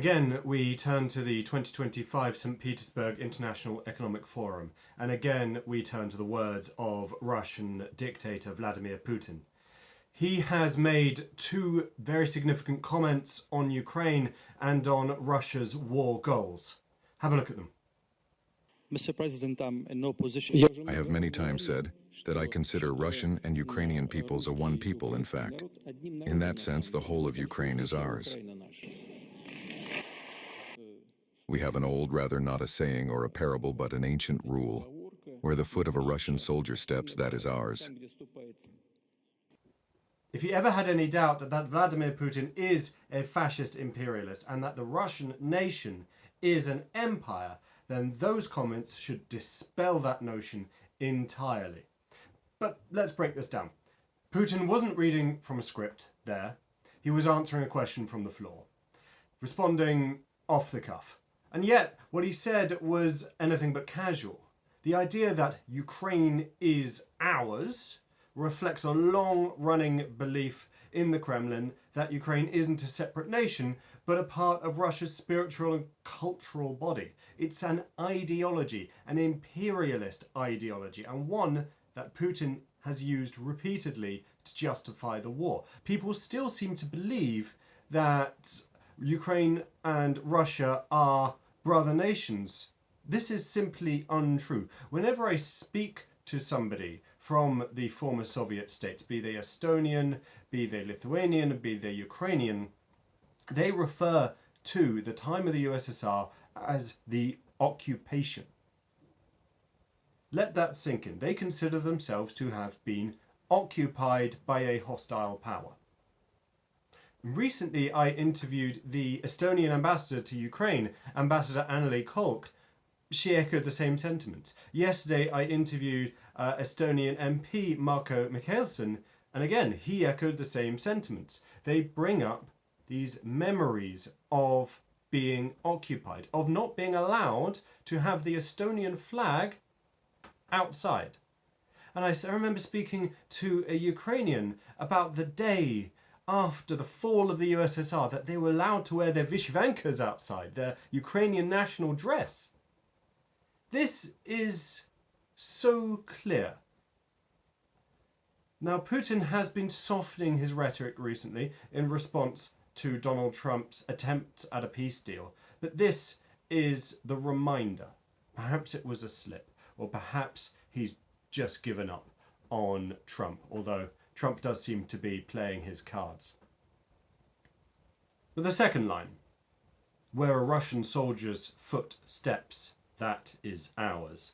Again, we turn to the 2025 St. Petersburg International Economic Forum, and again we turn to the words of Russian dictator Vladimir Putin. He has made two very significant comments on Ukraine and on Russia's war goals. Have a look at them. Mr. President, I'm in no position. I have many times said that I consider Russian and Ukrainian peoples a one people, in fact. In that sense, the whole of Ukraine is ours. We have an old, rather not a saying or a parable, but an ancient rule. Where the foot of a Russian soldier steps, that is ours. If you ever had any doubt that Vladimir Putin is a fascist imperialist and that the Russian nation is an empire, then those comments should dispel that notion entirely. But let's break this down. Putin wasn't reading from a script there. He was answering a question from the floor, responding off the cuff. And yet, what he said was anything but casual. The idea that Ukraine is ours reflects a long-running belief in the Kremlin that Ukraine isn't a separate nation, but a part of Russia's spiritual and cultural body. It's an ideology, an imperialist ideology, and one that Putin has used repeatedly to justify the war. People still seem to believe that Ukraine and Russia are brother nations. This is simply untrue. Whenever I speak to somebody from the former Soviet states, be they Estonian, be they Lithuanian, be they Ukrainian, they refer to the time of the USSR as the occupation. Let that sink in. They consider themselves to have been occupied by a hostile power. Recently, I interviewed the Estonian ambassador to Ukraine, Ambassador Anneli Kolk. She echoed the same sentiments. Yesterday, I interviewed Estonian MP Marko Mihkelson, and again, he echoed the same sentiments. They bring up these memories of being occupied, of not being allowed to have the Estonian flag outside. And I remember speaking to a Ukrainian about the day after the fall of the USSR that they were allowed to wear their vyshyvankas outside, their Ukrainian national dress. This is so clear. Now, Putin has been softening his rhetoric recently in response to Donald Trump's attempts at a peace deal, but this is the reminder. Perhaps it was a slip, or perhaps he's just given up on Trump, although Trump does seem to be playing his cards. But the second line, where a Russian soldier's foot steps, that is ours.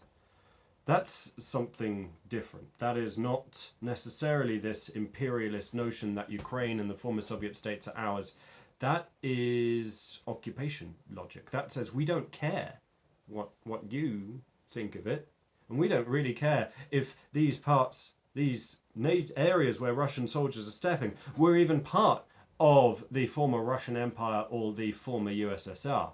That's something different. That is not necessarily this imperialist notion that Ukraine and the former Soviet states are ours. That is occupation logic. That says we don't care what you think of it. And we don't really care if these parts, these areas where Russian soldiers are stepping, were even part of the former Russian Empire or the former USSR.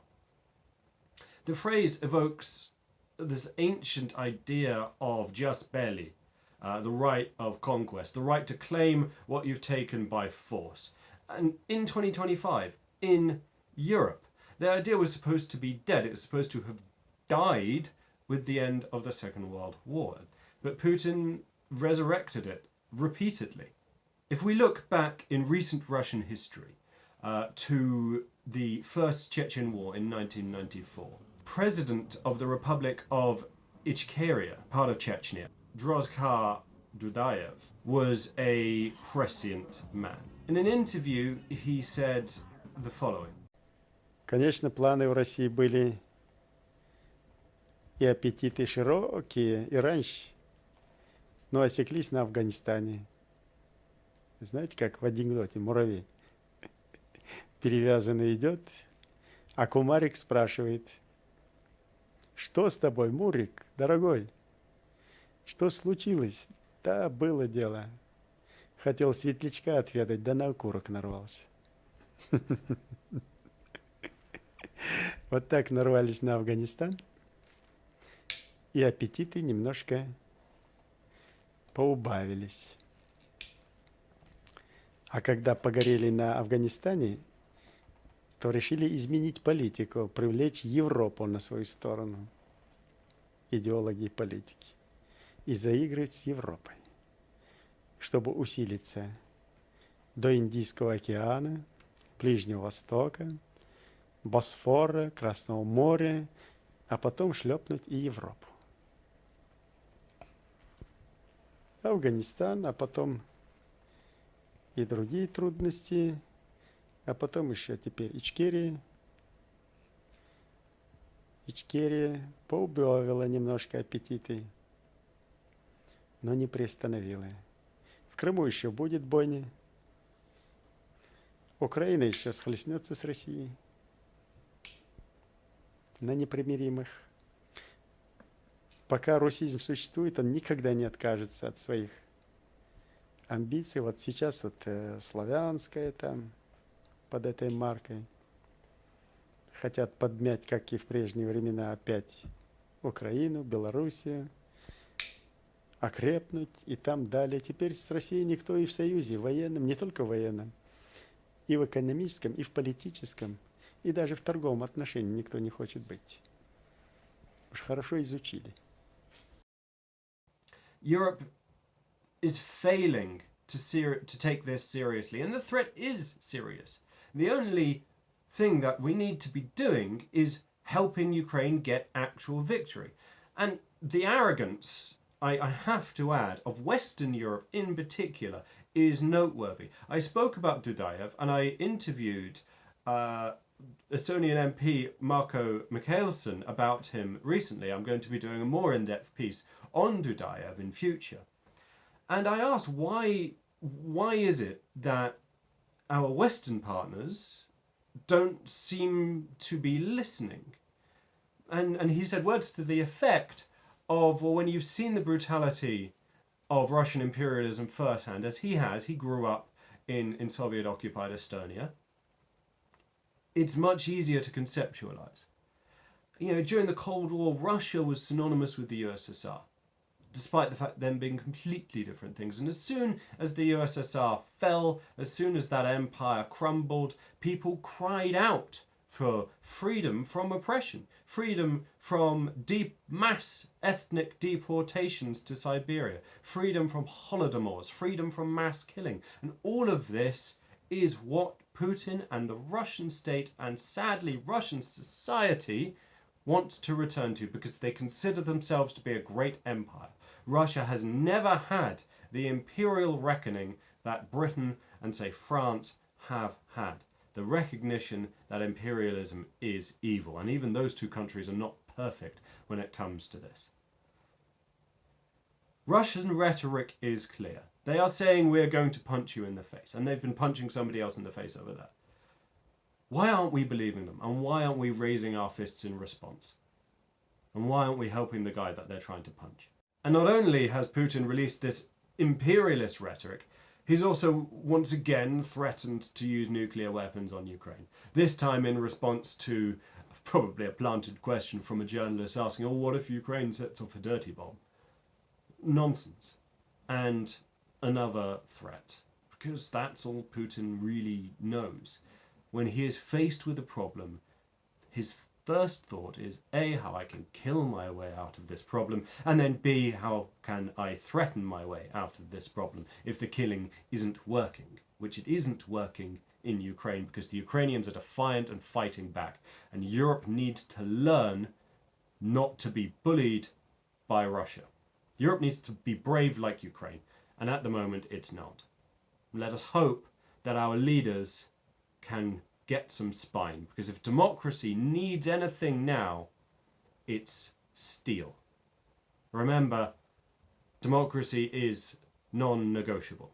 The phrase evokes this ancient idea of jus belli, the right of conquest, the right to claim what you've taken by force. And in 2025, in Europe, the idea was supposed to be dead. It was supposed to have died with the end of the Second World War. But Putin resurrected it repeatedly. If we look back in recent Russian history to the First Chechen War in 1994, President of the Republic of Ichkeria, part of Chechnya, Drozhkar Dudayev, was a prescient man. In an interview, he said the following. Конечно, планы в России были и аппетиты широкие и раньше, но осеклись на Афганистане. Знаете, как в анекдоте муравей перевязанный идет, а кумарик спрашивает: что с тобой, Мурик, дорогой? Что случилось? Да, было дело. Хотел светлячка отведать, да на окурок нарвался. Вот так нарвались на Афганистан, и аппетиты немножко поубавились. А когда погорели на Афганистане, что решили изменить политику, привлечь Европу на свою сторону, идеологи и политики, и заигрывать с Европой, чтобы усилиться до Индийского океана, Ближнего Востока, Босфора, Красного моря, а потом шлепнуть и Европу. Афганистан, а потом и другие трудности, а потом еще теперь Ичкерия. Ичкерия поубавила немножко аппетиты, но не приостановила. В Крыму еще будет бойня. Украина еще схлестнется с Россией на непримиримых. Пока русизм существует, он никогда не откажется от своих амбиций. Вот сейчас вот славянская там под этой маркой хотят подмять, как и в прежние времена, опять Украину, Белоруссию, окрепнуть и там далее. Теперь с Россией никто и в союзе военном, не только военном, и в экономическом, и в политическом, и даже в торговом отношении никто не хочет быть. Уж хорошо изучили. Europe is failing to take this seriously, and the threat is serious. The only thing that we need to be doing is helping Ukraine get actual victory. And the arrogance, I have to add, of Western Europe in particular is noteworthy. I spoke about Dudayev and I interviewed Estonian MP Marko Mihkelson about him recently. I'm going to be doing a more in-depth piece on Dudayev in future. And I asked why is it that our Western partners don't seem to be listening? And he said words to the effect of, well, when you've seen the brutality of Russian imperialism firsthand, as he has, he grew up in Soviet-occupied Estonia, it's much easier to conceptualize. You know, during the Cold War, Russia was synonymous with the USSR, despite the fact them being completely different things. And as soon as the USSR fell, as soon as that empire crumbled, people cried out for freedom from oppression, freedom from deep mass ethnic deportations to Siberia, freedom from holodomors, freedom from mass killing. And all of this is what Putin and the Russian state, and sadly Russian society, want to return to, because they consider themselves to be a great empire. Russia has never had the imperial reckoning that Britain and, say, France have had. The recognition that imperialism is evil. And even those two countries are not perfect when it comes to this. Russian rhetoric is clear. They are saying we're going to punch you in the face. And they've been punching somebody else in the face over there. Why aren't we believing them? And why aren't we raising our fists in response? And why aren't we helping the guy that they're trying to punch? And not only has Putin released this imperialist rhetoric, he's also once again threatened to use nuclear weapons on Ukraine. This time in response to probably a planted question from a journalist asking, oh, what if Ukraine sets off a dirty bomb? Nonsense. And another threat, because that's all Putin really knows. When he is faced with a problem, his first thought is A, how I can kill my way out of this problem, and then B, how can I threaten my way out of this problem if the killing isn't working, which it isn't working in Ukraine because the Ukrainians are defiant and fighting back. And Europe needs to learn not to be bullied by Russia. Europe needs to be brave like Ukraine, and at the moment it's not. Let us hope that our leaders can get some spine, because if democracy needs anything now, it's steel. Remember, democracy is non-negotiable.